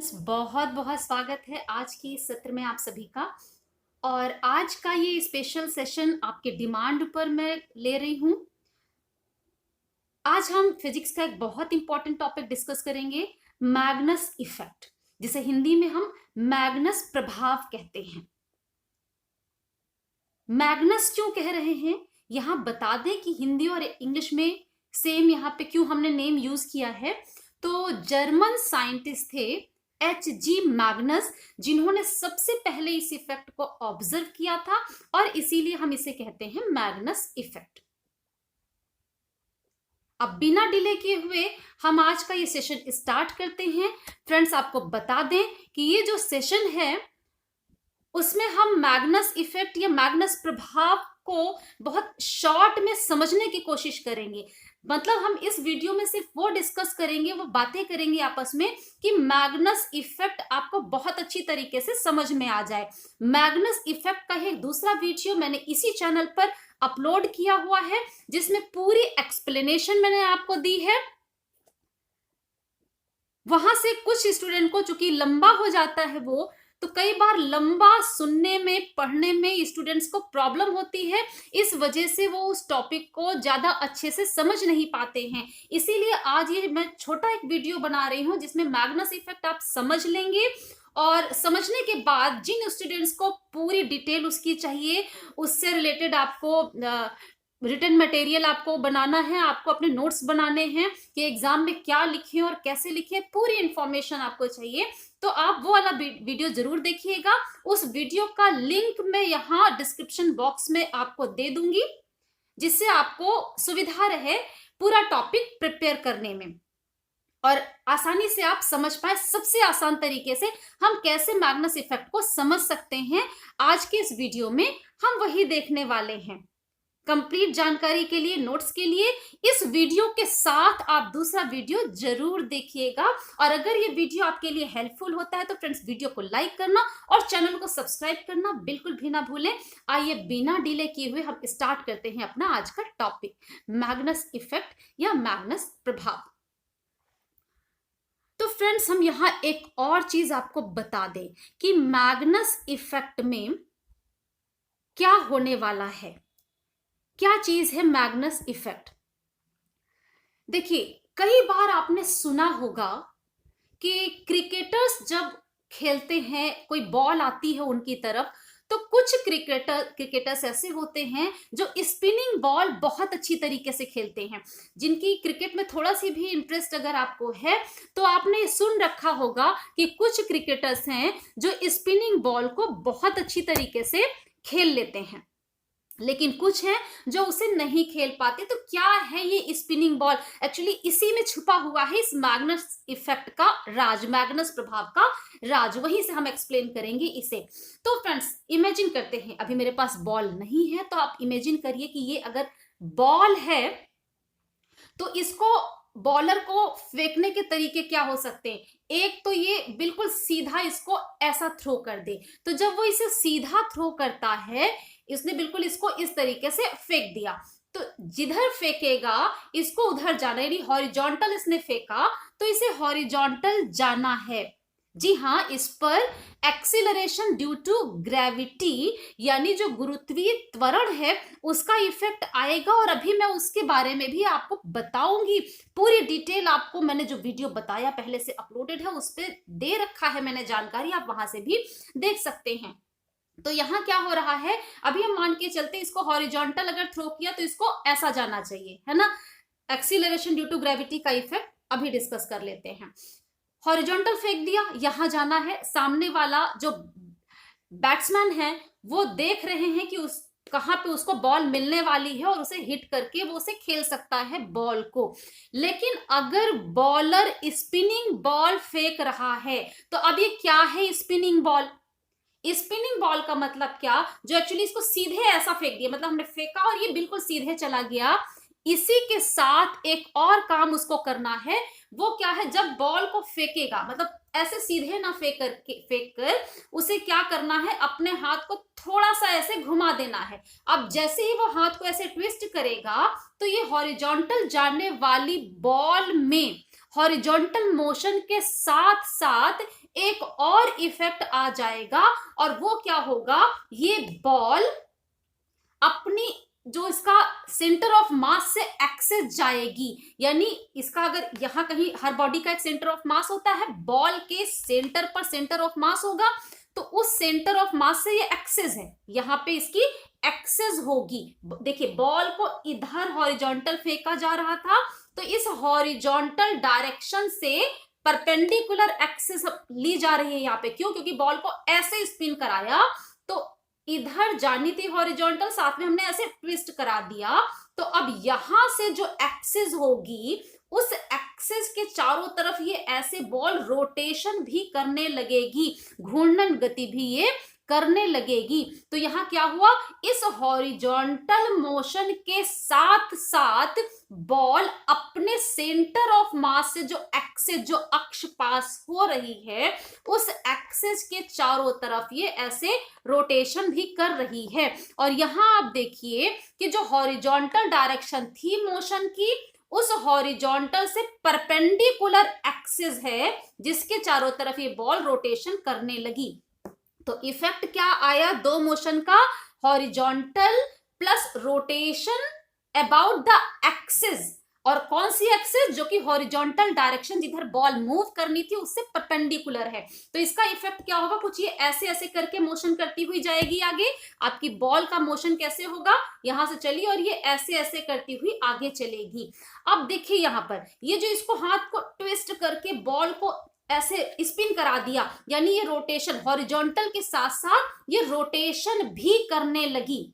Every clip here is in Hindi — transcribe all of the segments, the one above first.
बहुत बहुत स्वागत है आज की इस सत्र में आप सभी का। और आज का ये स्पेशल सेशन आपके डिमांड पर मैं ले रही हूं। आज हम फिजिक्स का एक बहुत इंपॉर्टेंट टॉपिक डिस्कस करेंगे, मैग्नस इफेक्ट, जिसे हिंदी में हम मैग्नस प्रभाव कहते हैं। मैग्नस क्यों कह रहे हैं, यहां बता दें कि हिंदी और इंग्लिश में सेम यहां पे क्यों हमने नेम यूज किया है। तो जर्मन साइंटिस्ट थे H.G. मैग्नस, जिन्होंने सबसे पहले इस इफेक्ट को ऑब्जर्व किया था और इसीलिए हम इसे कहते हैं मैग्नस इफेक्ट। अब बिना डिले किए हुए हम आज का ये सेशन स्टार्ट करते हैं। फ्रेंड्स, आपको बता दें कि ये जो सेशन है उसमें हम मैग्नस इफेक्ट या मैग्नस प्रभाव को बहुत शॉर्ट में समझने की कोशिश करेंगे। मतलब हम इस वीडियो में सिर्फ वो डिस्कस करेंगे, वो बातें करेंगे आपस में कि मैग्नस इफेक्ट आपको बहुत अच्छी तरीके से समझ में आ जाए। मैग्नस इफेक्ट का एक दूसरा वीडियो मैंने इसी चैनल पर अपलोड किया हुआ है, जिसमें पूरी एक्सप्लेनेशन मैंने आपको दी है। वहां से कुछ स्टूडेंट को चूंकि लंबा हो जाता है वो, तो कई बार लंबा सुनने में पढ़ने में स्टूडेंट्स को प्रॉब्लम होती है। इस वजह से वो उस टॉपिक को ज्यादा अच्छे से समझ नहीं पाते हैं। इसीलिए आज ये मैं छोटा एक वीडियो बना रही हूं जिसमें मैग्नस इफेक्ट आप समझ लेंगे। और समझने के बाद जिन स्टूडेंट्स को पूरी डिटेल उसकी चाहिए, उससे रिलेटेड आपको रिटन मटेरियल आपको बनाना है, आपको अपने नोट्स बनाने हैं कि एग्जाम में क्या लिखें और कैसे लिखें, पूरी इंफॉर्मेशन आपको चाहिए, तो आप वो वाला वीडियो जरूर देखिएगा। उस वीडियो का लिंक मैं यहाँ डिस्क्रिप्शन बॉक्स में आपको दे दूंगी, जिससे आपको सुविधा रहे पूरा टॉपिक प्रिपेयर करने में और आसानी से आप समझ पाए। सबसे आसान तरीके से हम कैसे मैग्नस इफेक्ट को समझ सकते हैं, आज के इस वीडियो में हम वही देखने वाले हैं। कंप्लीट जानकारी के लिए, नोट्स के लिए इस वीडियो के साथ आप दूसरा वीडियो जरूर देखिएगा। और अगर ये वीडियो आपके लिए हेल्पफुल होता है तो फ्रेंड्स, वीडियो को लाइक करना और चैनल को सब्सक्राइब करना बिल्कुल भी ना भूलें। आइए बिना डिले किए हुए हम स्टार्ट करते हैं अपना आज का टॉपिक, मैग्नस इफेक्ट या मैग्नस प्रभाव। तो फ्रेंड्स, हम यहां एक और चीज आपको बता दें कि मैग्नस इफेक्ट में क्या होने वाला है। क्या चीज है मैग्नस इफेक्ट? देखिए, कई बार आपने सुना होगा कि क्रिकेटर्स जब खेलते हैं, कोई बॉल आती है उनकी तरफ, तो कुछ क्रिकेटर्स ऐसे होते हैं जो स्पिनिंग बॉल बहुत अच्छी तरीके से खेलते हैं। जिनकी क्रिकेट में थोड़ा सी भी इंटरेस्ट अगर आपको है तो आपने सुन रखा होगा कि कुछ क्रिकेटर्स हैं जो स्पिनिंग बॉल को बहुत अच्छी तरीके से खेल लेते हैं, लेकिन कुछ हैं जो उसे नहीं खेल पाते। तो क्या है ये स्पिनिंग बॉल? एक्चुअली इसी में छुपा हुआ है इस मैग्नस इफेक्ट का राज, मैग्नस प्रभाव का राज। वहीं से हम एक्सप्लेन करेंगे इसे। तो फ्रेंड्स, इमेजिन करते हैं, अभी मेरे पास बॉल नहीं है, तो आप इमेजिन करिए कि ये अगर बॉल है तो इसको, बॉलर को फेंकने के तरीके क्या हो सकते हैं। एक तो ये बिल्कुल सीधा इसको ऐसा थ्रो कर दे, तो जब वो इसे सीधा थ्रो करता है, इसने बिल्कुल इसको इस तरीके से फेंक दिया, तो जिधर फेंकेगा इसको उधर जाना, यानी हॉरिजॉन्टल इसने फेंका तो इसे हॉरिजॉन्टल जाना है। जी हाँ, इस पर एक्सीलरेशन ड्यू टू ग्रेविटी, यानी जो गुरुत्वीय त्वरण है उसका इफेक्ट आएगा। और अभी मैं उसके बारे में भी आपको बताऊंगी, पूरी डिटेल आपको मैंने जो वीडियो बताया पहले से अपलोडेड है उस पर दे रखा है मैंने जानकारी, आप वहां से भी देख सकते हैं। तो यहाँ क्या हो रहा है, अभी हम मान के चलते इसको हॉरिजॉन्टल अगर थ्रो किया तो इसको ऐसा जाना चाहिए, है ना। एक्सीलरेशन ड्यू टू ग्रेविटी का इफेक्ट अभी डिस्कस कर लेते हैं। हॉरिजॉन्टल फेंक दिया, यहां जाना है। सामने वाला जो बैट्समैन है वो देख रहे हैं कि उस कहां पे उसको बॉल मिलने वाली है और उसे हिट करके वो उसे खेल सकता है बॉल को। लेकिन अगर बॉलर स्पिनिंग बॉल फेंक रहा है, तो अब ये क्या है स्पिनिंग बॉल? स्पिनिंग बॉल का मतलब क्या, जो एक्चुअली इसको सीधे ऐसा फेंक दिया, मतलब हमने फेंका और ये बिल्कुल सीधे चला गया। इसी के साथ एक और काम उसको करना है, वो क्या है, जब बॉल को फेंकेगा, मतलब ऐसे सीधे ना फेंक कर उसे क्या करना है, अपने हाथ को थोड़ा सा ऐसे घुमा देना है। अब जैसे ही वो हाथ को ऐसे ट्विस्ट करेगा तो ये हॉरिजॉन्टल जाने वाली बॉल में हॉरिजॉन्टल मोशन के साथ साथ एक और इफेक्ट आ जाएगा, और वो क्या होगा, ये बॉल अपनी जो इसका सेंटर ऑफ मास से एक्सेस जाएगी। यानी इसका अगर यहां कहीं, हर बॉडी का एक सेंटर ऑफ मास होता है, बॉल के सेंटर पर सेंटर ऑफ मास होगा, तो उस सेंटर ऑफ मास से ये एक्सेस है, यहां पे इसकी एक्सेस होगी। देखिए बॉल को इधर हॉरिजॉन्टल फेंका जा रहा था, तो इस हॉरिजॉन्टल डायरेक्शन से परपेंडिकुलर एक्सेस ली जा रही है यहाँ पे। क्यों? क्योंकि बॉल को ऐसे स्पिन कराया, तो इधर जानी थी हॉरिजॉन्टल, साथ में हमने ऐसे ट्विस्ट करा दिया, तो अब यहां से जो एक्सिस होगी, उस एक्सिस के चारों तरफ ये ऐसे बॉल रोटेशन भी करने लगेगी, घूर्णन गति भी ये करने लगेगी। तो यहां क्या हुआ, इस हॉरिजॉन्टल मोशन के साथ साथ बॉल अपने सेंटर ऑफ मास से जो एक्सिस, जो अक्ष पास हो रही है, उस एक्सिस के चारों तरफ ये ऐसे रोटेशन भी कर रही है। और यहां आप देखिए कि जो हॉरिजॉन्टल डायरेक्शन थी मोशन की, उस हॉरिजॉन्टल से परपेंडिकुलर एक्सिस है, जिसके चारों तरफ ये बॉल रोटेशन करने लगी। तो इफेक्ट क्या आया दो मोशन का, horizontal plus rotation about the axis. और कौन सी एक्सिस? जो कि हॉरिजॉन्टल डायरेक्शन जिधर बॉल मूव करनी थी उससे परपेंडिकुलर है। तो इसका इफेक्ट क्या होगा, कुछ ये ऐसे ऐसे करके मोशन करती हुई जाएगी आगे। आपकी बॉल का मोशन कैसे होगा, यहां से चली और ये ऐसे ऐसे करती हुई आगे चलेगी। अब देखिए यहां पर ये जो इसको हाथ को ट्विस्ट करके बॉल को ऐसे स्पिन करा दिया, यानी ये रोटेशन हॉरिजॉन्टल के साथ साथ ये रोटेशन भी करने लगी।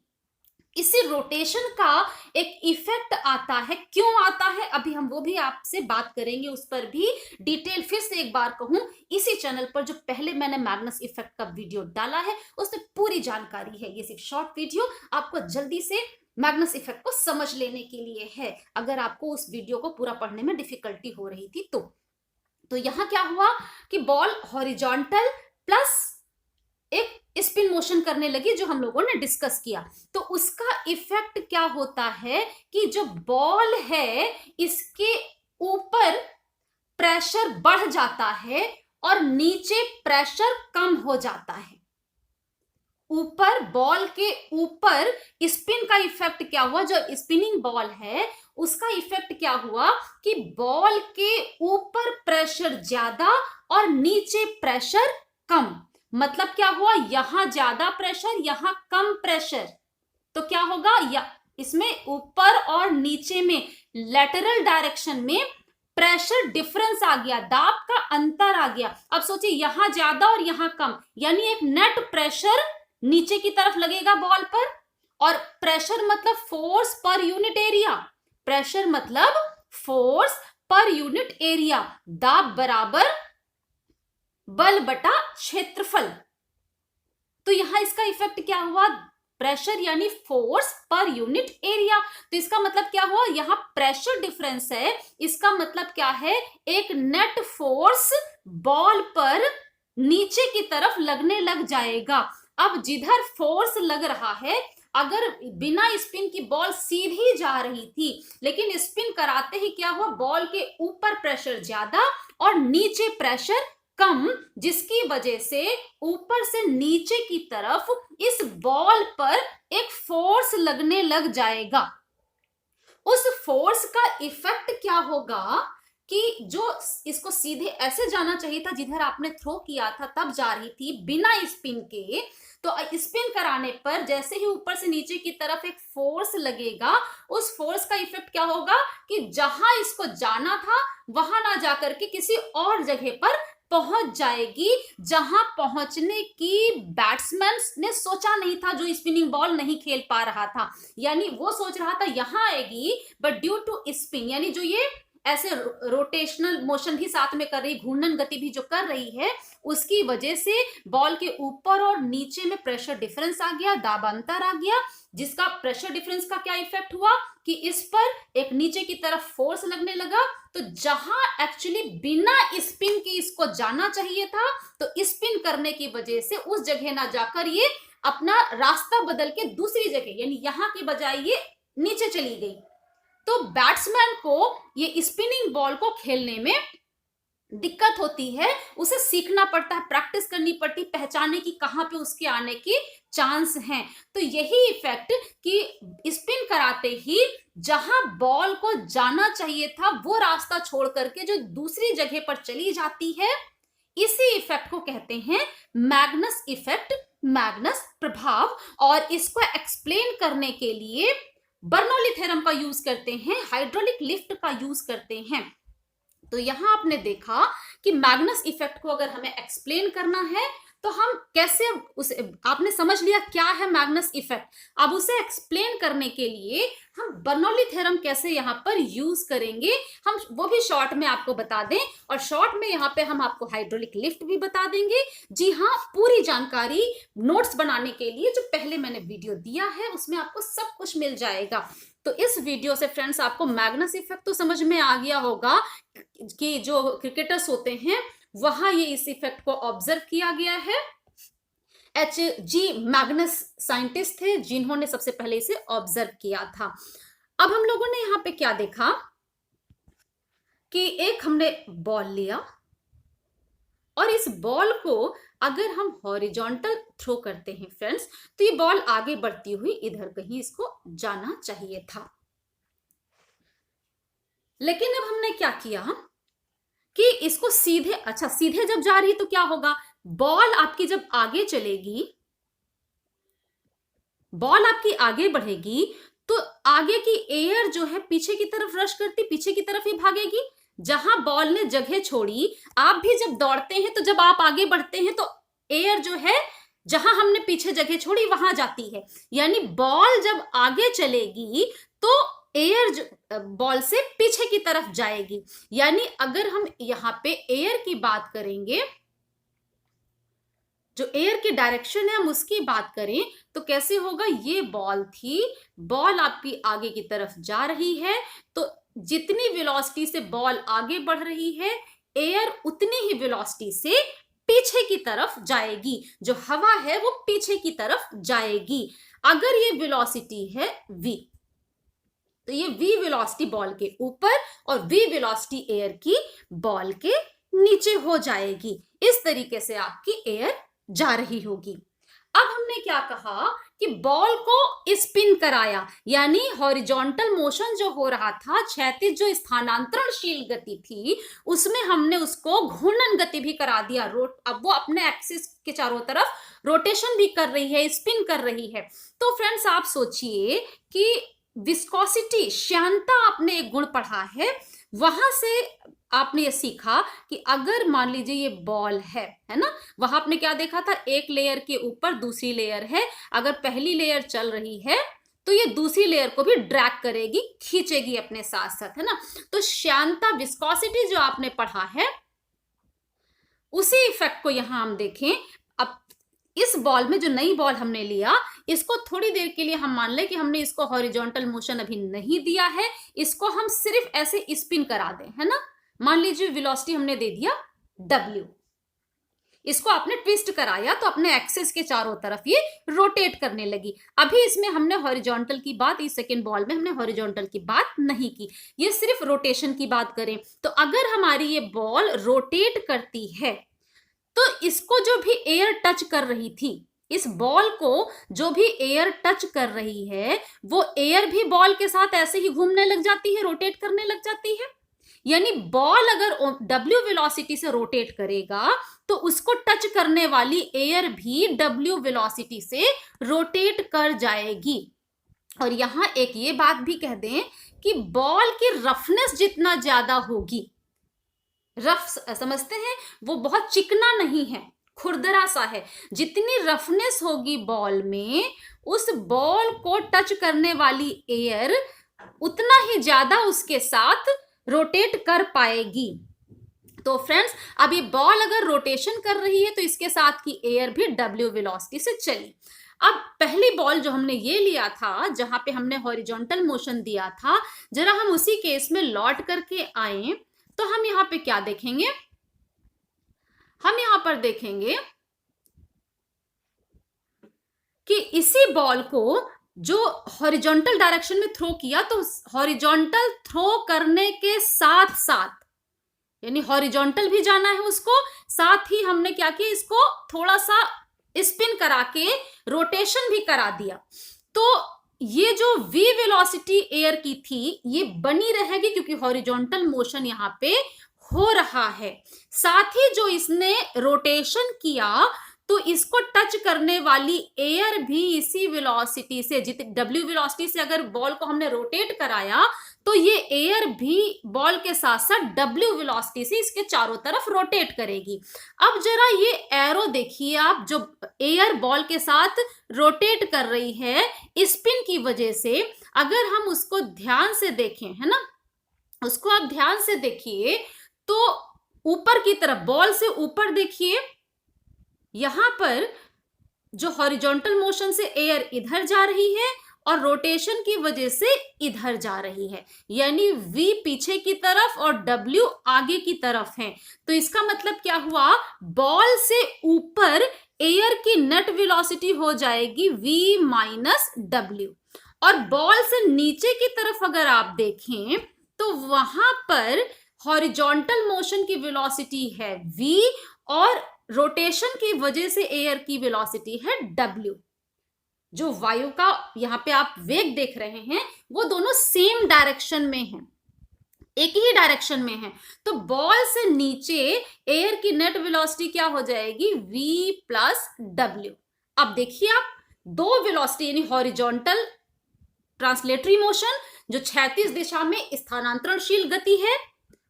इसी रोटेशन का एक इफेक्ट आता है। क्यों आता है, अभी हम वो भी आपसे बात करेंगे, उस पर भी डिटेल। फिर से एक बार कहूं, इसी चैनल पर जो पहले मैंने मैग्नस इफेक्ट का वीडियो डाला है उसमें पूरी जानकारी है। ये सिर्फ शॉर्ट वीडियो आपको जल्दी से मैग्नस इफेक्ट को समझ लेने के लिए है, अगर आपको उस वीडियो को पूरा पढ़ने में डिफिकल्टी हो रही थी तो यहां क्या हुआ कि बॉल हॉरिजॉन्टल प्लस एक स्पिन मोशन करने लगी, जो हम लोगों ने डिस्कस किया। तो उसका इफेक्ट क्या होता है कि जो बॉल है इसके ऊपर प्रेशर बढ़ जाता है और नीचे प्रेशर कम हो जाता है। ऊपर, बॉल के ऊपर स्पिन का इफेक्ट क्या हुआ, जो स्पिनिंग बॉल है उसका इफेक्ट क्या हुआ कि बॉल के ऊपर प्रेशर ज्यादा और नीचे प्रेशर कम। मतलब क्या हुआ, यहां ज्यादा प्रेशर, यहां कम प्रेशर। तो क्या होगा, या इसमें ऊपर और नीचे में लेटरल डायरेक्शन में प्रेशर डिफरेंस आ गया, दाब का अंतर आ गया। अब सोचिए यहां ज्यादा और यहां कम, यानी एक नेट प्रेशर नीचे की तरफ लगेगा बॉल पर। और प्रेशर मतलब force per unit area, pressure मतलब फोर्स पर यूनिट एरिया, दाब बराबर बल बटा क्षेत्रफल। तो यहां इसका इफेक्ट क्या हुआ, प्रेशर यानी फोर्स पर यूनिट एरिया। तो इसका मतलब क्या हुआ, यहां प्रेशर डिफरेंस है, इसका मतलब क्या है, एक नेट फोर्स बॉल पर नीचे की तरफ लगने लग जाएगा। अब जिधर फोर्स लग रहा है, अगर बिना स्पिन की बॉल सीधी जा रही थी, लेकिन स्पिन कराते ही क्या हुआ, बॉल के ऊपर प्रेशर ज्यादा और नीचे प्रेशर कम, जिसकी वजह से ऊपर से नीचे की तरफ इस बॉल पर एक फोर्स लगने लग जाएगा। उस फोर्स का इफेक्ट क्या होगा कि जो इसको सीधे ऐसे जाना चाहिए था, जिधर आपने थ्रो किया था तब जा रही थी बिना स्पिन के, तो स्पिन कराने पर जैसे ही ऊपर से नीचे की तरफ एक फोर्स लगेगा, उस फोर्स का इफेक्ट क्या होगा कि जहां इसको जाना था वहां ना जाकर के किसी और जगह पर पहुंच जाएगी, जहां पहुंचने की बैट्समैन ने सोचा नहीं था, जो स्पिनिंग बॉल नहीं खेल पा रहा था। यानी वो सोच रहा था यहां आएगी, बट ड्यू टू स्पिन, यानी जो ये ऐसे रोटेशनल मोशन भी साथ में कर रही, घूर्णन गति भी जो कर रही है, उसकी वजह से बॉल के ऊपर और नीचे में प्रेशर डिफरेंस आ गया, दाब अंतर आ गया, जिसका प्रेशर डिफरेंस का क्या इफेक्ट हुआ कि इस पर एक नीचे की तरफ फोर्स लगने लगा। तो जहां एक्चुअली बिना स्पिन के इसको जाना चाहिए था, तो स्पिन करने की वजह से उस जगह ना जाकर ये अपना रास्ता बदल के दूसरी जगह, यानी यहां की बजाय ये नीचे चली गई। तो बैट्समैन को ये स्पिनिंग बॉल को खेलने में दिक्कत होती है, उसे सीखना पड़ता है, प्रैक्टिस करनी पड़ती, पहचाने की कहां पे उसके आने की चांस हैं। तो यही इफेक्ट कि स्पिन कराते ही जहां बॉल को जाना चाहिए था वो रास्ता छोड़ करके जो दूसरी जगह पर चली जाती है, इसी इफेक्ट को कहते हैं मैग्नस इफेक्ट, मैग्नस प्रभाव। और इसको एक्सप्लेन करने के लिए बर्नौली थ्योरम का यूज करते हैं, हाइड्रोलिक लिफ्ट का यूज करते हैं। तो यहां आपने देखा कि मैग्नस इफेक्ट को अगर हमें एक्सप्लेन करना है तो हम कैसे उसे, आपने समझ लिया क्या है मैग्नस इफेक्ट। अब उसे एक्सप्लेन करने के लिए हम बर्नौली थ्योरम कैसे यहां पर यूज करेंगे, हम वो भी शॉर्ट में आपको बता दें। और शॉर्ट में यहां पे हम आपको हाइड्रोलिक लिफ्ट भी बता देंगे। जी हाँ, पूरी जानकारी नोट्स बनाने के लिए जो पहले मैंने वीडियो दिया है उसमें आपको सब कुछ मिल जाएगा। तो इस वीडियो से फ्रेंड्स आपको मैग्नस इफेक्ट तो समझ में आ गया होगा कि जो क्रिकेटर्स होते हैं वहां ये इस इफेक्ट को ऑब्जर्व किया गया है। H.G. मैग्नस साइंटिस्ट थे जिन्होंने सबसे पहले इसे ऑब्जर्व किया था। अब हम लोगों ने यहां पे क्या देखा कि एक हमने बॉल लिया और इस बॉल को अगर हम हॉरिजॉन्टल थ्रो करते हैं फ्रेंड्स, तो ये बॉल आगे बढ़ती हुई इधर कहीं इसको जाना चाहिए था। लेकिन अब हमने क्या किया कि इसको सीधे, अच्छा सीधे जब जा रही तो क्या होगा, बॉल आपकी जब आगे चलेगी, बॉल आपकी आगे बढ़ेगी तो आगे की एयर जो है पीछे की तरफ रश करती, पीछे की तरफ ही भागेगी। जहां बॉल ने जगह छोड़ी, आप भी जब दौड़ते हैं तो जब आप आगे बढ़ते हैं तो एयर जो है जहां हमने पीछे जगह छोड़ी वहां जाती है। यानी बॉल जब आगे चलेगी तो एयर बॉल से पीछे की तरफ जाएगी। यानी अगर हम यहां पे एयर की बात करेंगे, जो एयर की डायरेक्शन है हम उसकी बात करें तो कैसे होगा, ये बॉल थी, बॉल आपकी आगे की तरफ जा रही है तो जितनी वेलोसिटी से बॉल आगे बढ़ रही है एयर उतनी ही वेलोसिटी से पीछे की तरफ जाएगी, जो हवा है वो पीछे की तरफ जाएगी। अगर ये वेलोसिटी है v, तो ये v वेलोसिटी बॉल के ऊपर और v वेलोसिटी एयर की बॉल के नीचे हो जाएगी। इस तरीके से आपकी एयर जा रही होगी। अब हमने क्या कहा कि बॉल को स्पिन कराया, यानी हॉरिजॉन्टल मोशन जो हो रहा था, क्षैतिज जो स्थानांतरणशील गति थी, उसमें हमने उसको घूर्णन गति भी करा दिया। अब वो अपने एक्सिस के चारों तरफ रोटेशन भी कर रही है, स्पिन कर रही है। तो फ्रेंड्स आप सोचिए कि विस्कोसिटी, श्यानता आपने एक गुण पढ़ा है, वहां से आपने ये सीखा कि अगर मान लीजिए ये बॉल है ना, वहां आपने क्या देखा था, एक लेयर के ऊपर दूसरी लेयर है, अगर पहली लेयर चल रही है तो ये दूसरी लेयर को भी ड्रैग करेगी, खींचेगी अपने साथ साथ, है ना। तो श्यानता, विस्कोसिटी जो आपने पढ़ा है, उसी इफेक्ट को यहां हम देखें। अब इस बॉल में जो नई बॉल हमने लिया, इसको थोड़ी देर के लिए हम मान लें कि हमने इसको हॉरिजॉन्टल मोशन अभी नहीं दिया है, इसको हम सिर्फ ऐसे स्पिन करा दें, है ना। मान लीजिए वेलोसिटी हमने दे दिया w, इसको आपने ट्विस्ट कराया तो अपने एक्सिस के चारों तरफ ये रोटेट करने लगी। अभी इसमें हमने हॉरिजॉन्टल की बात, इस सेकेंड बॉल में हमने हॉरिजॉन्टल की बात नहीं की, ये सिर्फ रोटेशन की बात करें तो अगर हमारी ये बॉल रोटेट करती है तो इसको जो भी एयर टच कर रही थी, इस बॉल को जो भी एयर टच कर रही है वो एयर भी बॉल के साथ ऐसे ही घूमने लग जाती है, रोटेट करने लग जाती है। यानी बॉल अगर w वेलोसिटी से रोटेट करेगा तो उसको टच करने वाली एयर भी w वेलोसिटी से रोटेट कर जाएगी। और यहां एक ये बात भी कह दें कि बॉल की रफनेस जितना ज्यादा होगी, रफ समझते हैं, वो बहुत चिकना नहीं है, खुरदरा सा है, जितनी रफनेस होगी बॉल में, उस बॉल को टच करने वाली एयर उतना ही ज्यादा उसके साथ रोटेट कर पाएगी। तो फ्रेंड्स अब ये बॉल अगर रोटेशन कर रही है तो इसके साथ की एयर भी w वेलोसिटी से चली। अब पहली बॉल जो हमने ये लिया था, जहां पे हमने हॉरिजॉन्टल मोशन दिया था, जरा हम उसी केस में लौट करके आए तो हम यहां पे क्या देखेंगे, हम यहां पर देखेंगे कि इसी बॉल को जो हॉरिजॉन्टल डायरेक्शन में थ्रो किया, तो हॉरिजॉन्टल थ्रो करने के साथ साथ यानी हॉरिजॉन्टल भी जाना है उसको, साथ ही हमने क्या किया, इसको थोड़ा सा स्पिन करा के रोटेशन भी करा दिया। तो ये जो v वेलोसिटी एयर की थी ये बनी रहेगी क्योंकि हॉरिजॉन्टल मोशन यहाँ पे हो रहा है। साथ ही जो इसने रोटेशन किया तो इसको टच करने वाली एयर भी इसी वेलोसिटी से, जितनी w वेलोसिटी से अगर बॉल को हमने रोटेट कराया तो ये एयर भी बॉल के साथ साथ w वेलोसिटी से इसके चारों तरफ रोटेट करेगी। अब जरा ये एरो देखिए आप, जो एयर बॉल के साथ रोटेट कर रही है स्पिन की वजह से, अगर हम उसको ध्यान से देखें, है ना, उसको आप ध्यान से देखिए तो ऊपर की तरफ, बॉल से ऊपर देखिए, यहां पर जो हॉरिजॉन्टल मोशन से एयर इधर जा रही है और रोटेशन की वजह से इधर जा रही है, यानी v पीछे की तरफ और w आगे की तरफ है। तो इसका मतलब क्या हुआ, बॉल से ऊपर एयर की नेट वेलोसिटी हो जाएगी v माइनस w, और बॉल से नीचे की तरफ अगर आप देखें तो वहां पर हॉरिजॉन्टल मोशन की वेलोसिटी है v और रोटेशन की वजह से एयर की वेलोसिटी है w। जो वायु का यहां पे आप वेग देख रहे हैं वो दोनों सेम डायरेक्शन में हैं, एक ही डायरेक्शन में है। तो बॉल से नीचे एयर की नेट वेलोसिटी क्या हो जाएगी, v प्लस w। अब देखिए आप, दो वेलोसिटी यानी हॉरिजॉन्टल ट्रांसलेटरी मोशन जो क्षैतिज दिशा में स्थानांतरणशील गति है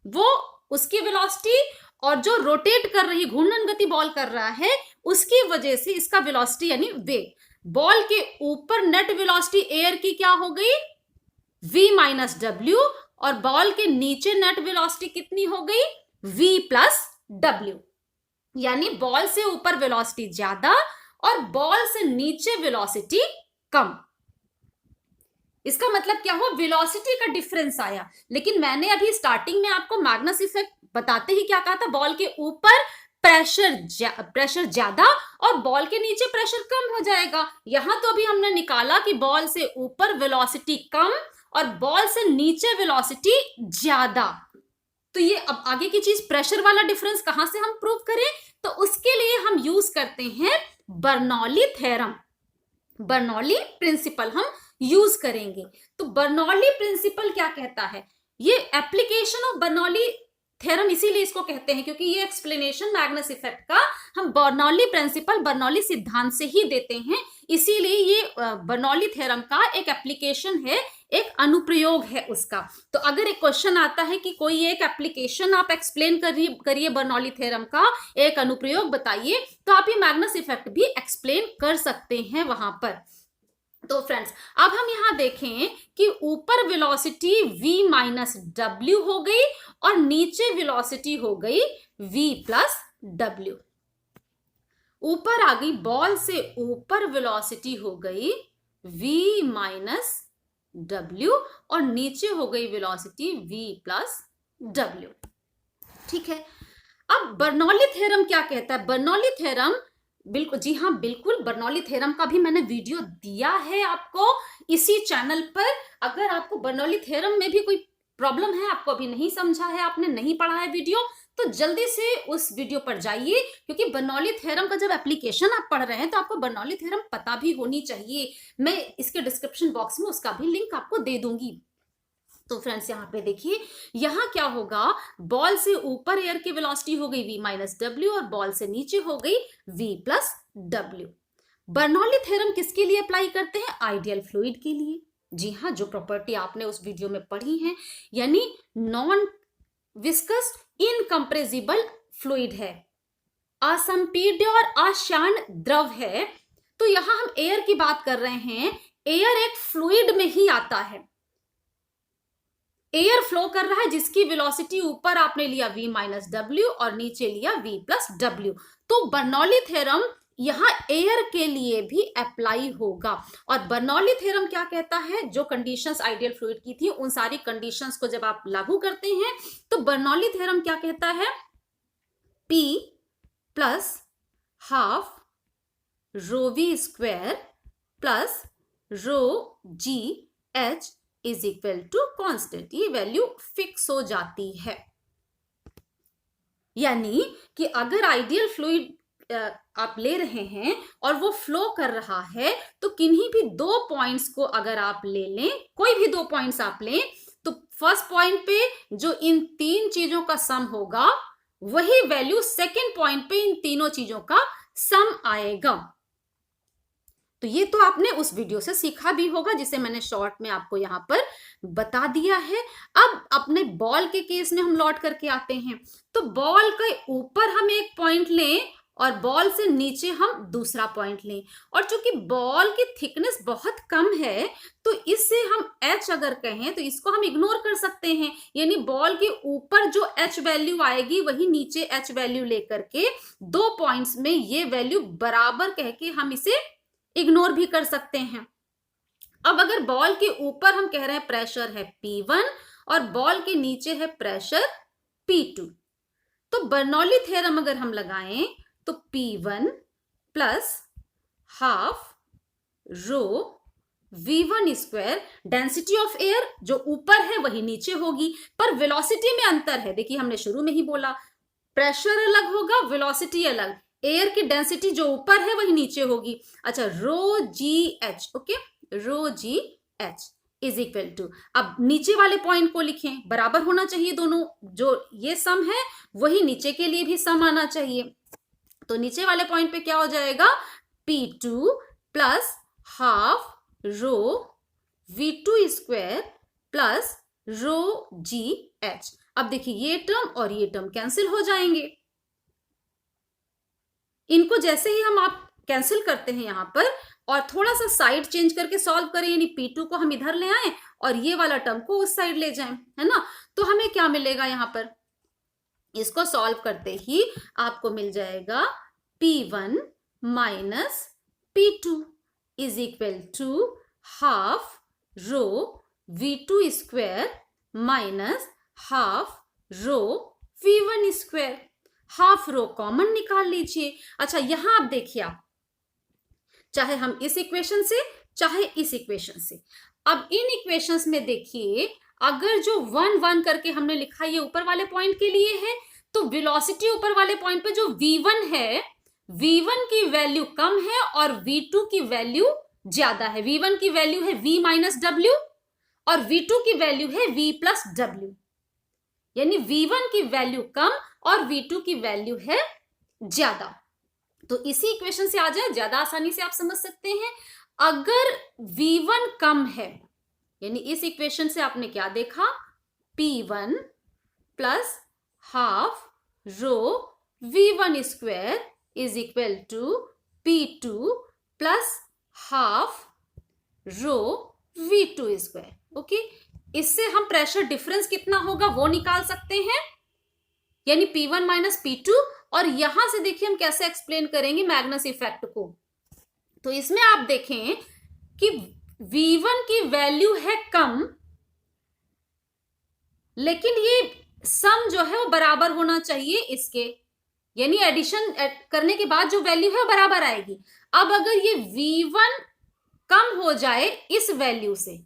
वो उसकी वेलोसिटी, और जो रोटेट कर रही घूर्णन गति बॉल कर रहा है उसकी वजह से इसका वेलोसिटी यानी वेग। बॉल के ऊपर नेट वेलोसिटी एयर की क्या हो गई, v माइनस w, और बॉल के नीचे नेट वेलोसिटी कितनी हो गई, v प्लस w। यानी बॉल से ऊपर वेलोसिटी ज्यादा और बॉल से नीचे वेलोसिटी कम। इसका मतलब क्या हुआ, वेलोसिटी का डिफरेंस आया। लेकिन मैंने अभी स्टार्टिंग में आपको मैग्नस इफेक्ट बताते ही क्या कहा था, बॉल के ऊपर प्रेशर ज्यादा और बॉल के नीचे प्रेशर कम हो जाएगा। यहां तो अभी हमने निकाला कि बॉल से ऊपर वेलोसिटी कम और बॉल से नीचे वेलोसिटी ज्यादा। तो ये अब आगे की चीज, प्रेशर वाला डिफरेंस कहां से हम प्रूव करें, तो उसके लिए हम यूज करते हैं बर्नौली थ्योरम, बर्नौली प्रिंसिपल हम यूज करेंगे। तो बर्नौली प्रिंसिपल क्या कहता है, ये एप्लीकेशन ऑफ बर्नौली थ्योरम इसीलिए इसको कहते हैं क्योंकि ये एक्सप्लेनेशन मैग्नस इफेक्ट का हम बर्नौली प्रिंसिपल, बर्नौली सिद्धांत से ही देते हैं। इसीलिए ये बर्नौली थ्योरम का एक एप्लीकेशन है, एक अनुप्रयोग है उसका। तो अगर एक क्वेश्चन आता है कि कोई एक एप्लीकेशन आप एक्सप्लेन करिए बर्नौली थ्योरम का, एक अनुप्रयोग बताइए, तो आप ये मैग्नस इफेक्ट भी एक्सप्लेन कर सकते हैं वहां पर। तो फ्रेंड्स अब हम यहां देखें कि ऊपर वेलोसिटी v माइनस w हो गई और नीचे वेलोसिटी हो गई v प्लस w। ऊपर आ गई, बॉल से ऊपर वेलोसिटी हो गई v माइनस w और नीचे हो गई वेलोसिटी v प्लस w। ठीक है, अब बर्नौली थ्योरम क्या कहता है, बर्नौली थ्योरम, बिल्कुल जी हाँ, बिल्कुल बर्नौली थ्योरम का भी मैंने वीडियो दिया है आपको इसी चैनल पर। अगर आपको बर्नौली थ्योरम में भी कोई प्रॉब्लम है, आपको अभी नहीं समझा है, आपने नहीं पढ़ा है वीडियो, तो जल्दी से उस वीडियो पर जाइए, क्योंकि बर्नौली थ्योरम का जब एप्लीकेशन आप पढ़ रहे हैं तो आपको बर्नौली थ्योरम पता भी होनी चाहिए। मैं इसके डिस्क्रिप्शन बॉक्स में उसका भी लिंक आपको दे दूंगी। तो फ्रेंड्स यहाँ पे देखिए, यहाँ क्या होगा, बॉल से ऊपर एयर की वेलोसिटी हो गई v माइनस w और बॉल से नीचे हो गई v plus w। Bernoulli theorem किसके लिए अप्लाई करते हैं, आइडियल फ्लूइड के लिए। जी हाँ, जो प्रॉपर्टी आपने उस वीडियो में पढ़ी है, यानी नॉन विस्कस इनकम्प्रेसिबल फ्लूइड है, असंपीड्य और अशान द्रव है। तो यहां हम एयर की बात कर रहे हैं, एयर एक फ्लूइड में ही आता है, एयर फ्लो कर रहा है जिसकी वेलोसिटी ऊपर आपने लिया v माइनस w और नीचे लिया v प्लस w। तो बर्नौली थ्योरम यहां एयर के लिए भी अप्लाई होगा। और बर्नौली थ्योरम क्या कहता है, जो कंडीशंस आइडियल फ्लूइड की थी उन सारी कंडीशंस को जब आप लागू करते हैं तो बर्नौली थ्योरम क्या कहता है, P plus half rho V square plus rho G H is equal to constant. ये वैल्यू फिक्स हो जाती है। यानी कि अगर आइडियल फ्लूइड आप ले रहे हैं और वो फ्लो कर रहा है, तो किन्हीं भी 2 पॉइंट्स को अगर आप ले लें, कोई भी 2 पॉइंट्स आप लें, तो फर्स्ट पॉइंट पे जो इन 3 चीजों का सम होगा, वही वैल्यू सेकंड पॉइंट पे इन तीनों चीजों का सम आएगा। तो ये तो आपने उस वीडियो से सीखा भी होगा, जिसे मैंने शॉर्ट में आपको यहाँ पर बता दिया है। अब अपने बॉल के केस में हम लौट करके आते हैं। तो बॉल के ऊपर हम एक पॉइंट लें और बॉल से नीचे हम दूसरा पॉइंट लें, और चूंकि बॉल की थिकनेस बहुत कम है, तो इससे हम h अगर कहें तो इसको हम इग्नोर कर सकते हैं। यानी बॉल के ऊपर जो h वैल्यू आएगी, वही नीचे h वैल्यू लेकर के 2 पॉइंट्स में ये वैल्यू बराबर कह के हम इसे इग्नोर भी कर सकते हैं। अब अगर बॉल के ऊपर हम कह रहे हैं प्रेशर है P1 और बॉल के नीचे है प्रेशर P2, तो बर्नौली थ्योरम अगर हम लगाएं तो P1 plus half rho V1 square, density of air जो ऊपर है वही नीचे होगी, पर वेलोसिटी में अंतर है। देखिए हमने शुरू में ही बोला प्रेशर अलग होगा, वेलोसिटी अलग, एयर की डेंसिटी जो ऊपर है वही नीचे होगी। अच्छा, row G H, okay, row G H is equal to, अब नीचे वाले पॉइंट को लिखें, बराबर होना चाहिए दोनों, जो ये सम है वही नीचे के लिए भी सम आना चाहिए। तो नीचे वाले पॉइंट पे क्या हो जाएगा, P2 plus half rho V2 square plus rho G H. अब देखिए ये टर्म और ये टर्म कैंसिल हो जाएंगे। इनको जैसे ही हम आप कैंसिल करते हैं यहां पर, और थोड़ा सा साइड चेंज करके सॉल्व करें, यानी P2 को हम इधर ले आए और ये वाला टर्म को उस साइड ले जाएं, है ना, तो हमें क्या मिलेगा यहां पर, इसको सॉल्व करते ही आपको मिल जाएगा P1 minus P2 is equal to half rho V2 square minus half rho V1 square. Half rho common निकाल लीजिए। अच्छा, यहां आप देखिए, आप चाहे हम इस इक्वेशन से चाहे इस इक्वेशन से, अब इन इक्वेशंस में देखिए, अगर जो 1 1 करके हमने लिखा ये ऊपर वाले पॉइंट के लिए है, तो वेलोसिटी ऊपर वाले पॉइंट पे जो V1 है, V1 की वैल्यू कम है और V2 की वैल्यू ज्यादा है। V1 की वैल्यू है V माइनस डब्ल्यू और V2 की वैल्यू है V प्लस डब्ल्यू, यानी V1 की वैल्यू कम और V2 की वैल्यू है ज्यादा। तो इसी इक्वेशन से आ जाए, ज्यादा आसानी से आप समझ सकते हैं। अगर V1 कम है, यानी इस इक्वेशन से आपने क्या देखा, P1 plus half rho V1 square is equal to P2 plus half rho V2 square. Okay, इससे हम प्रेशर डिफरेंस कितना होगा वो निकाल सकते हैं, यानी P1 माइनस P2। और यहां से देखिए हम कैसे एक्सप्लेन करेंगे मैग्नस इफेक्ट को। तो इसमें आप देखें कि V1 की वैल्यू है कम, लेकिन ये सम जो है वो बराबर होना चाहिए इसके, यानी एडिशन करने के बाद जो वैल्यू है वो बराबर आएगी। अब अगर ये V1 कम हो जाए इस वैल्यू से,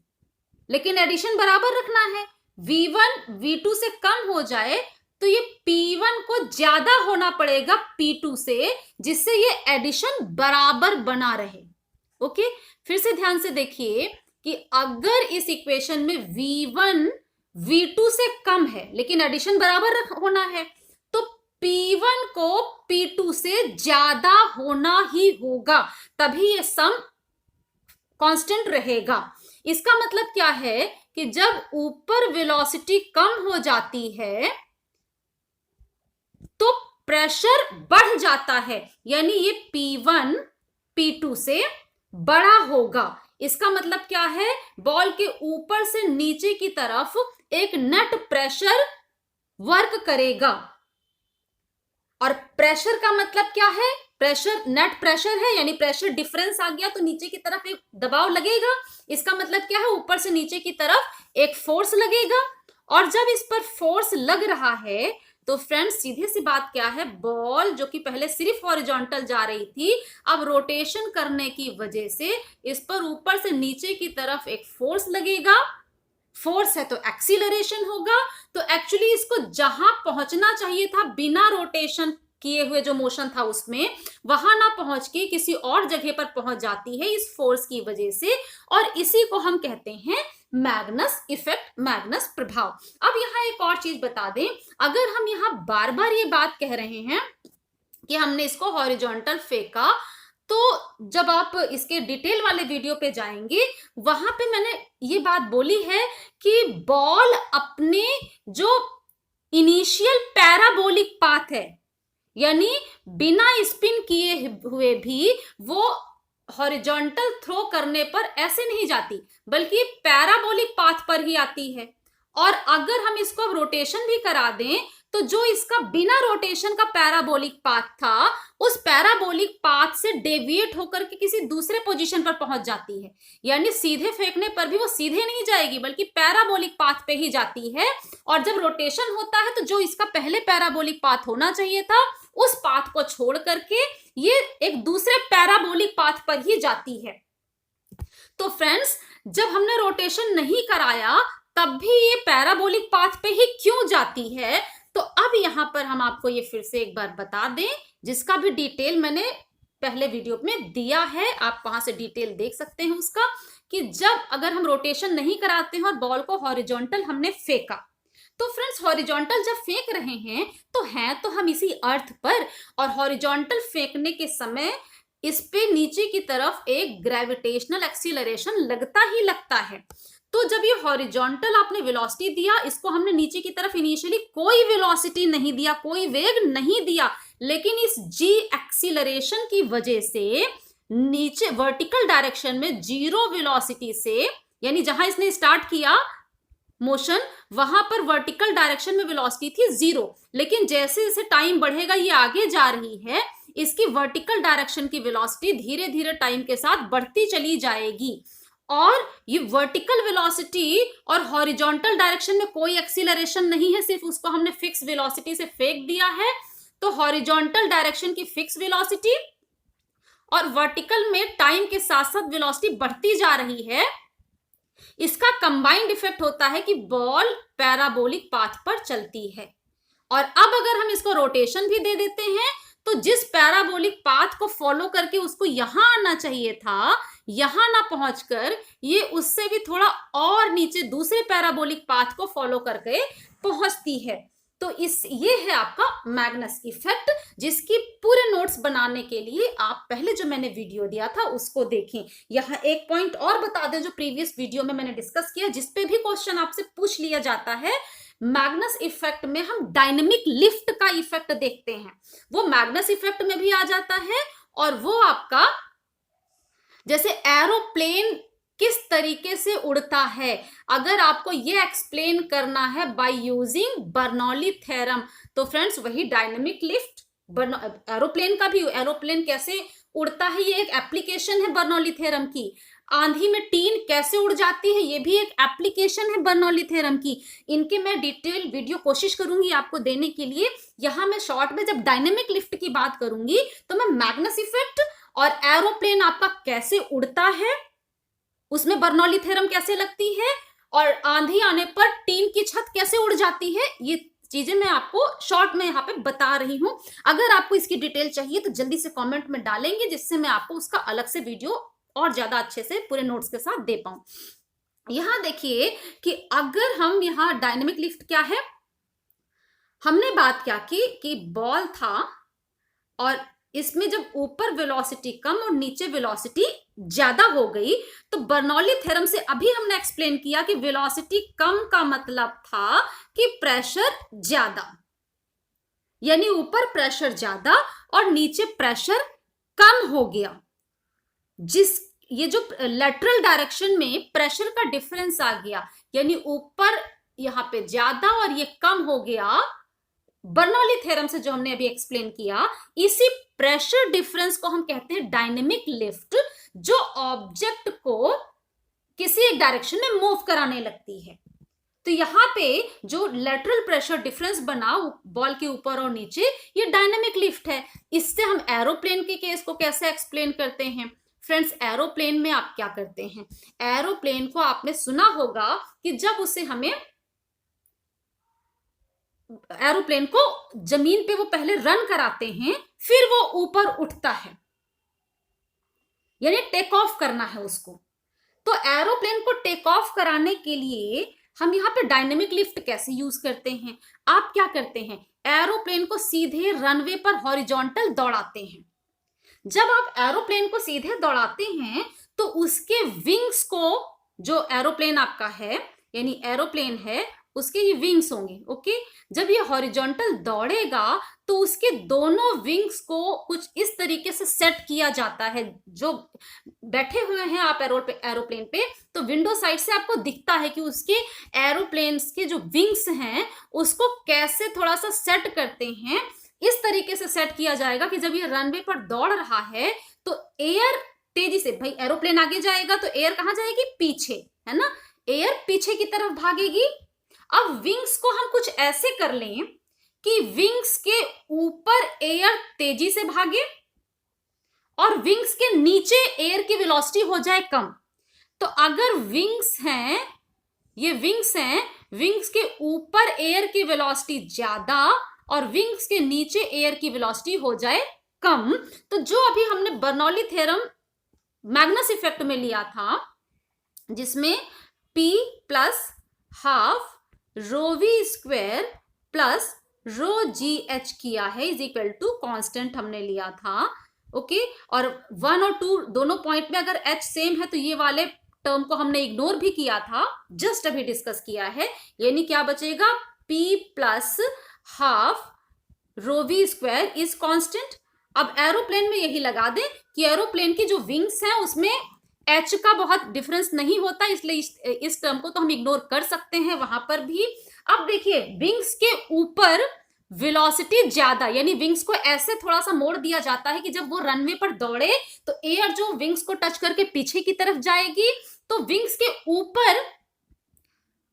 लेकिन एडिशन बराबर रखना है, V1 V2 से कम हो जाए, तो ये P1 को ज्यादा होना पड़ेगा P2 से, जिससे ये एडिशन बराबर बना रहे। ओके, फिर से ध्यान से देखिए कि अगर इस इक्वेशन में V1 V2 से कम है लेकिन एडिशन बराबर होना है, तो P1 को P2 से ज्यादा होना ही होगा, तभी ये सम कांस्टेंट रहेगा। इसका मतलब क्या है कि जब ऊपर वेलोसिटी कम हो जाती है तो प्रेशर बढ़ जाता है, यानी ये P1 P2 से बड़ा होगा। इसका मतलब क्या है, बॉल के ऊपर से नीचे की तरफ एक नेट प्रेशर वर्क करेगा, और प्रेशर का मतलब क्या है, प्रेशर नेट प्रेशर है, यानी प्रेशर डिफरेंस आ गया तो नीचे की तरफ एक दबाव लगेगा। इसका मतलब क्या है, ऊपर से नीचे की तरफ एक फोर्स लगेगा, और जब इस पर फोर्स लग रहा है तो फ्रेंड्स सीधी सी बात क्या है, बॉल जो कि पहले सिर्फ हॉरिजॉन्टल जा रही थी, अब रोटेशन करने की वजह से इस पर ऊपर से नीचे की तरफ एक फोर्स लगेगा, फोर्स है तो एक्सीलरेशन होगा। तो एक्चुअली इसको जहां पहुंचना चाहिए था बिना रोटेशन किए हुए जो मोशन था उसमें, वहां ना पहुंच के किसी और जगह पर पहुंच जाती है इस फोर्स की वजह से, और इसी को हम कहते हैं मैग्नस इफेक्ट, मैग्नस प्रभाव। अब यहाँ एक और चीज बता दें, अगर हम यहाँ बार बार ये बात कह रहे हैं कि हमने इसको हॉरिजॉन्टल फेंका, तो जब आप इसके डिटेल वाले वीडियो पे जाएंगे वहां पे मैंने ये बात बोली है कि बॉल अपने जो इनिशियल पैराबोलिक पाथ है, यानी बिना स्पिन किए हुए भी वो हॉरिजॉन्टल थ्रो करने पर ऐसे नहीं जाती, बल्कि पैराबोलिक पाथ पर ही आती है। और अगर हम इसको अब रोटेशन भी करा दें तो जो इसका बिना रोटेशन का पैराबोलिक पाथ था, उस पैराबोलिक पाथ से डेविएट होकर के किसी दूसरे पोजीशन पर पहुंच जाती है। यानी सीधे फेंकने पर भी वो सीधे नहीं जाएगी, बल्कि पैराबोलिक पाथ पे ही जाती है। और जब रोटेशन होता है तो जो इसका पहले पैराबोलिक पाथ होना चाहिए था, उस पाथ को छोड़ करके ये एक दूसरे पैराबोलिक पाथ पर ही जाती है। तो फ्रेंड्स, जब हमने रोटेशन नहीं कराया तब भी ये पैराबोलिक पाथ पे ही क्यों जाती है, तो अब यहां पर हम आपको ये फिर से एक बार बता दें, जिसका भी डिटेल मैंने पहले वीडियो में दिया है, आप वहां से डिटेल देख सकते हैं उसका, कि जब अगर हम रोटेशन नहीं कराते हैं और बॉल को हॉरिजॉन्टल हमने फेंका, तो फ्रेंड्स हॉरिजॉन्टल जब फेंक रहे हैं तो हैं तो हम इसी अर्थ पर, और हॉरिजॉन्टल फेंकने के समय इस पे नीचे की तरफ एक ग्रेविटेशनल एक्सीलरेशन लगता ही लगता है। तो जब ये हॉरिजॉन्टल आपने वेलोसिटी दिया, इसको हमने नीचे की तरफ इनिशियली कोई वेलोसिटी नहीं दिया, कोई वेग नहीं दिया, लेकिन इस जी एक्सीलरेशन की वजह से नीचे वर्टिकल डायरेक्शन में जीरो वेलोसिटी से, यानी जहां इसने स्टार्ट किया मोशन वहां पर वर्टिकल डायरेक्शन में वेलोसिटी थी 0, लेकिन जैसे जैसे टाइम बढ़ेगा ये आगे जा रही है, इसकी वर्टिकल डायरेक्शन की वेलोसिटी धीरे धीरे टाइम के साथ बढ़ती चली जाएगी। और ये वर्टिकल वेलोसिटी और हॉरिजॉन्टल डायरेक्शन में कोई एक्सीलरेशन नहीं है, सिर्फ उसको हमने फिक्स वेलोसिटी से फेंक दिया है। तो हॉरिजॉन्टल डायरेक्शन की फिक्स वेलोसिटी और वर्टिकल में टाइम के साथ साथ वेलोसिटी बढ़ती जा रही है, इसका कंबाइंड इफेक्ट होता है कि बॉल पैराबोलिक पाथ पर चलती है। और अब अगर हम इसको रोटेशन भी दे देते हैं तो जिस पैराबोलिक पाथ को फॉलो करके उसको यहां आना चाहिए था, यहां ना पहुंचकर ये उससे भी थोड़ा और नीचे दूसरे पैराबोलिक पाथ को फॉलो करके पहुंचती है। तो ये है आपका मैग्नस इफेक्ट, जिसकी पूरे नोट्स बनाने के लिए आप पहले जो मैंने वीडियो दिया था उसको देखें। यहाँ एक पॉइंट और बता दें जो प्रीवियस वीडियो में मैंने डिस्कस किया, जिसपे भी क्वेश्चन आपसे पूछ लिया जाता है। मैग्नस इफेक्ट में हम डायनेमिक लिफ्ट का इफेक्ट देखते हैं, वो मैग्नस इफेक्ट में भी आ जाता है। और वो आपका जैसे एरोप्लेन किस तरीके से उड़ता है, अगर आपको ये एक्सप्लेन करना है बाय यूजिंग बर्नौली थ्योरम, तो फ्रेंड्स वही डायनेमिक लिफ्ट, एरोप्लेन का भी, एरोप्लेन कैसे उड़ता है ये एक एप्लीकेशन है बर्नौली थ्योरम की। आंधी में टीन कैसे उड़ जाती है ये भी एक एप्लीकेशन है बर्नौली थ्योरम की। इनके मैं डिटेल वीडियो कोशिश करूंगी आपको देने के लिए। यहां मैं शॉर्ट में जब डायनेमिक लिफ्ट की बात करूंगी तो मैं मैग्नस इफेक्ट और एरोप्लेन आपका कैसे उड़ता है, उसमें बर्नौली थ्योरम कैसे लगती है, और आंधी आने पर टीन की छत कैसे उड़ जाती है, ये चीजें मैं आपको शॉर्ट में यहाँ पे बता रही हूं। अगर आपको इसकी डिटेल चाहिए तो जल्दी से कमेंट में डालेंगे, जिससे मैं आपको उसका अलग से वीडियो और ज्यादा अच्छे से पूरे नोट्स के साथ दे पाऊं। यहां देखिए कि अगर हम यहाँ डायनेमिक लिफ्ट क्या है, हमने बात क्या की कि बॉल था और इसमें जब ऊपर वेलोसिटी कम और नीचे वेलोसिटी ज्यादा हो गई, तो बर्नौली थ्योरम से अभी हमने एक्सप्लेन किया कि वेलोसिटी कम का मतलब था कि प्रेशर ज्यादा, यानी ऊपर प्रेशर ज्यादा और नीचे प्रेशर कम हो गया। ये जो लेटरल डायरेक्शन में प्रेशर का डिफरेंस आ गया, यानी ऊपर यहां पे ज्यादा और ये कम हो गया, बर्नौली थ्योरम से जो हमने अभी एक्सप्लेन किया, इसी प्रेशर डिफरेंस को हम कहते हैं डायनेमिक लिफ्ट, जो ऑब्जेक्ट को किसी एक डायरेक्शन में मूव कराने लगती है। तो यहाँ पे जो लेटरल प्रेशर डिफरेंस बना बॉल के ऊपर और नीचे, ये डायनेमिक लिफ्ट है। इससे हम एरोप्लेन के केस को कैसे एक्सप्लेन करते हैं, फ्रेंड्स, एरोप्लेन में आप क्या करते हैं, एरोप्लेन को आपने सुना होगा कि जब उसे हमें एरोप्लेन को जमीन पे वो पहले रन कराते हैं, फिर वो ऊपर उठता है, यानी टेक ऑफ करना है उसको। तो एरोप्लेन को टेक ऑफ कराने के लिए हम यहाँ पे डायनेमिक लिफ्ट कैसे यूज करते हैं, आप क्या करते हैं, एरोप्लेन को सीधे रनवे पर हॉरिजॉन्टल दौड़ाते हैं। जब आप एरोप्लेन को सीधे दौड़ाते हैं तो उसके विंग्स को, जो एरोप्लेन आपका है यानी एरोप्लेन है, उसके ये विंग्स होंगे, ओके। जब ये हॉरिजॉन्टल दौड़ेगा तो उसके दोनों विंग्स को कुछ इस तरीके से सेट किया जाता है, जो बैठे हुए हैं आप एरोप्लेन पे, तो विंडो साइड से आपको दिखता है कि उसके एरोप्लेन के जो विंग्स हैं उसको कैसे थोड़ा सा सेट करते हैं। इस तरीके से सेट किया जाएगा कि जब ये रनवे पर दौड़ रहा है तो एयर तेजी से, भाई एरोप्लेन आगे जाएगा तो एयर कहां जाएगी, पीछे, है ना, एयर पीछे की तरफ भागेगी। अब विंग्स को हम कुछ ऐसे कर लें कि विंग्स के ऊपर एयर तेजी से भागे और विंग्स के नीचे एयर की वेलोसिटी हो जाए कम। तो अगर विंग्स हैं, ये विंग्स हैं, विंग्स के ऊपर एयर की वेलोसिटी ज्यादा और विंग्स के नीचे एयर की वेलोसिटी हो जाए कम, तो जो अभी हमने बर्नौली थ्योरम मैग्नस इफेक्ट में लिया था, जिसमें P plus half rho V square plus rho G H किया है इज इक्वल टू कांस्टेंट हमने लिया था, ओके। और 1 और 2 दोनों पॉइंट में अगर h सेम है तो ये वाले टर्म को हमने इग्नोर भी किया था, जस्ट अभी डिस्कस किया है, यानी क्या बचेगा, P plus half rho V square is constant. अब एरोप्लेन में यही लगा दें कि एरोप्लेन की जो विंग्स हैं उसमें h का बहुत डिफरेंस नहीं होता, इसलिए इस टर्म को तो हम इग्नोर कर सकते हैं वहां पर भी। अब देखिए विंग्स के ऊपर वेलोसिटी ज्यादा, यानी विंग्स को ऐसे थोड़ा सा मोड़ दिया जाता है कि जब वो रनवे पर दौड़े तो एयर जो विंग्स को टच करके पीछे की तरफ जाएगी, तो विंग्स के ऊपर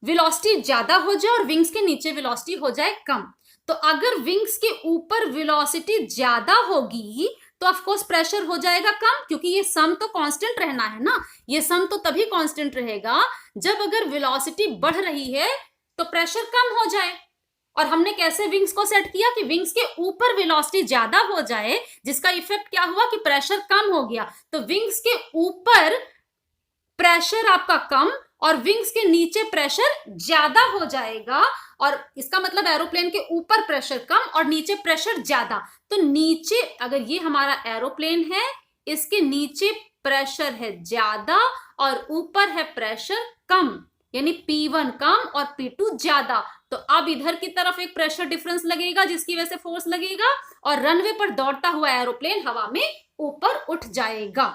वेलोसिटी ज्यादा हो जाए और विंग्स के नीचे वेलोसिटी हो जाए कम। तो अगर विंग्स के ऊपर वेलोसिटी ज्यादा होगी तो ऑफ कोर्स प्रेशर हो जाएगा कम, क्योंकि ये सम तो कांस्टेंट रहना है ना, ये सम तो तभी कांस्टेंट रहेगा जब अगर वेलोसिटी बढ़ रही है तो प्रेशर कम हो जाए। और हमने कैसे विंग्स को सेट किया कि विंग्स के ऊपर वेलोसिटी ज्यादा हो जाए, जिसका इफेक्ट क्या हुआ कि प्रेशर कम हो गया। तो विंग्स के ऊपर प्रेशर आपका कम और विंग्स के नीचे प्रेशर ज्यादा हो जाएगा, और इसका मतलब एरोप्लेन के ऊपर प्रेशर कम और नीचे प्रेशर ज्यादा। तो नीचे अगर ये हमारा एरोप्लेन है, इसके नीचे प्रेशर है ज्यादा और ऊपर है प्रेशर कम, यानी P1 कम और P2 ज्यादा। तो अब इधर की तरफ एक प्रेशर डिफरेंस लगेगा जिसकी वजह से फोर्स लगेगा और रनवे पर दौड़ता हुआ एरोप्लेन हवा में ऊपर उठ जाएगा।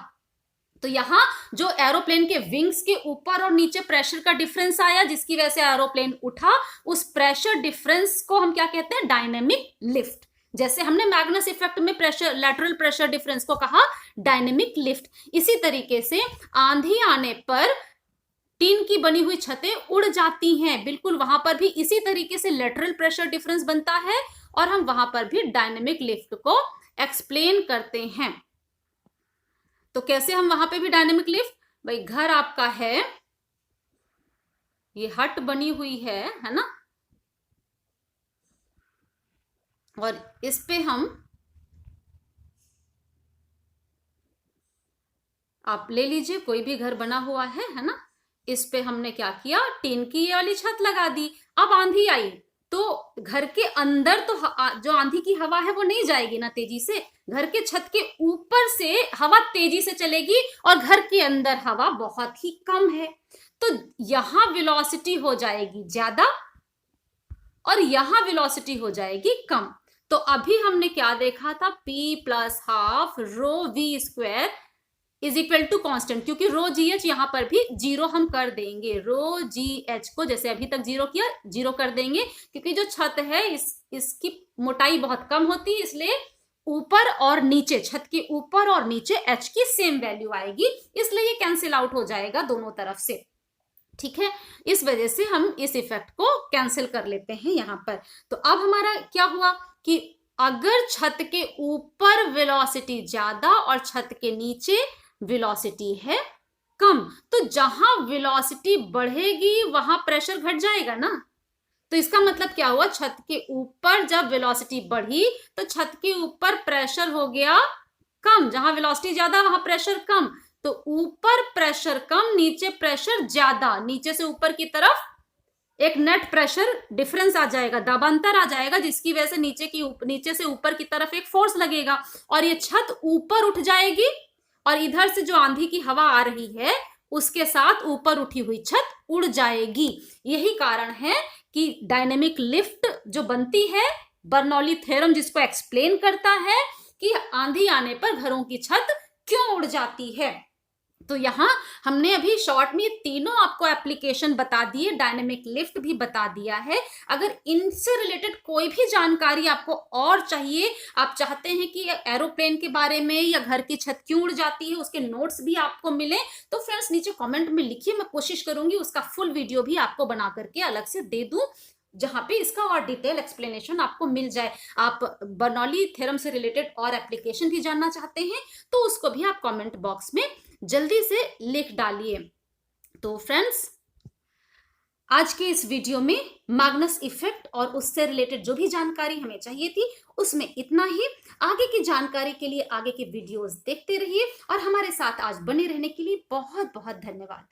तो यहां जो एरोप्लेन के विंग्स के ऊपर और नीचे प्रेशर का डिफरेंस आया जिसकी वजह से एरोप्लेन उठा, उस प्रेशर डिफरेंस को हम क्या कहते हैं, डायनेमिक लिफ्ट। जैसे हमने मैग्नस इफेक्ट में प्रेशर, लैटरल प्रेशर डिफरेंस को कहा डायनेमिक लिफ्ट, इसी तरीके से आंधी आने पर टीन की बनी हुई छतें उड़ जाती हैं, बिल्कुल वहां पर भी इसी तरीके से लैटरल प्रेशर डिफरेंस बनता है और हम वहां पर भी डायनेमिक लिफ्ट को एक्सप्लेन करते हैं। तो कैसे हम वहां पे भी डायनेमिक लिफ्ट, भाई घर आपका है, ये हट बनी हुई है ना, और इस पे हम, आप ले लीजिए कोई भी घर बना हुआ है ना, इस पे हमने क्या किया, टीन की ये वाली छत लगा दी। अब आंधी आई तो घर के अंदर तो जो आंधी की हवा है वो नहीं जाएगी ना तेजी से, घर के छत के ऊपर से हवा तेजी से चलेगी और घर के अंदर हवा बहुत ही कम है, तो यहां वेलोसिटी हो जाएगी ज्यादा और यहां वेलोसिटी हो जाएगी कम। तो अभी हमने क्या देखा था, P plus half rho V square is equal to constant, क्योंकि रो जी एच यहां पर भी जीरो हम कर देंगे, रो जी एच को जैसे अभी तक जीरो किया जीरो कर देंगे, क्योंकि जो छत है इसकी मोटाई बहुत कम होती है, इसलिए ऊपर और नीचे, छत के ऊपर और नीचे एच की सेम वैल्यू आएगी, इसलिए ये कैंसिल आउट हो जाएगा दोनों तरफ से, ठीक है। इस वजह से हम इस इफेक्ट को कैंसिल कर लेते हैं यहां पर। तो अब हमारा क्या हुआ कि अगर छत के ऊपर वेलोसिटी ज्यादा और छत के नीचे वेलोसिटी है कम। तो जहां वेलोसिटी बढ़ेगी वहां प्रेशर घट जाएगा ना। तो इसका मतलब क्या हुआ, छत के ऊपर जब वेलोसिटी बढ़ी तो छत के ऊपर प्रेशर हो गया कम। जहां वेलोसिटी ज्यादा वहां प्रेशर कम। तो ऊपर प्रेशर कम, नीचे प्रेशर ज्यादा। नीचे से ऊपर की तरफ एक नेट प्रेशर डिफरेंस आ जाएगा, दबांतर आ जाएगा, जिसकी वजह से नीचे से ऊपर की तरफ एक फोर्स लगेगा और ये छत ऊपर उठ जाएगी और इधर से जो आंधी की हवा आ रही है उसके साथ ऊपर उठी हुई छत उड़ जाएगी। यही कारण है कि डायनेमिक लिफ्ट जो बनती है, बर्नौली थ्योरम जिसको एक्सप्लेन करता है कि आंधी आने पर घरों की छत क्यों उड़ जाती है। तो यहां हमने अभी शॉर्ट में तीनों आपको एप्लीकेशन बता दिए, डायनेमिक लिफ्ट भी बता दिया है। अगर इनसे रिलेटेड कोई भी जानकारी आपको और चाहिए, आप चाहते हैं कि एरोप्लेन के बारे में या घर की छत क्यों उड़ जाती है उसके नोट्स भी आपको मिले, तो फ्रेंड्स नीचे कमेंट में लिखिए, मैं कोशिश करूंगी उसका फुल वीडियो भी आपको बना करके अलग से दे दूं, जहां पे इसका और डिटेल एक्सप्लेनेशन आपको मिल जाए। आप बर्नौली थ्योरम से रिलेटेड और एप्लीकेशन भी जानना चाहते हैं तो उसको भी आप कमेंट बॉक्स में जल्दी से लिख डालिए। तो फ्रेंड्स, आज के इस वीडियो में मैग्नस इफेक्ट और उससे रिलेटेड जो भी जानकारी हमें चाहिए थी उसमें इतना ही। आगे की जानकारी के लिए आगे के वीडियोस देखते रहिए और हमारे साथ आज बने रहने के लिए बहुत बहुत धन्यवाद।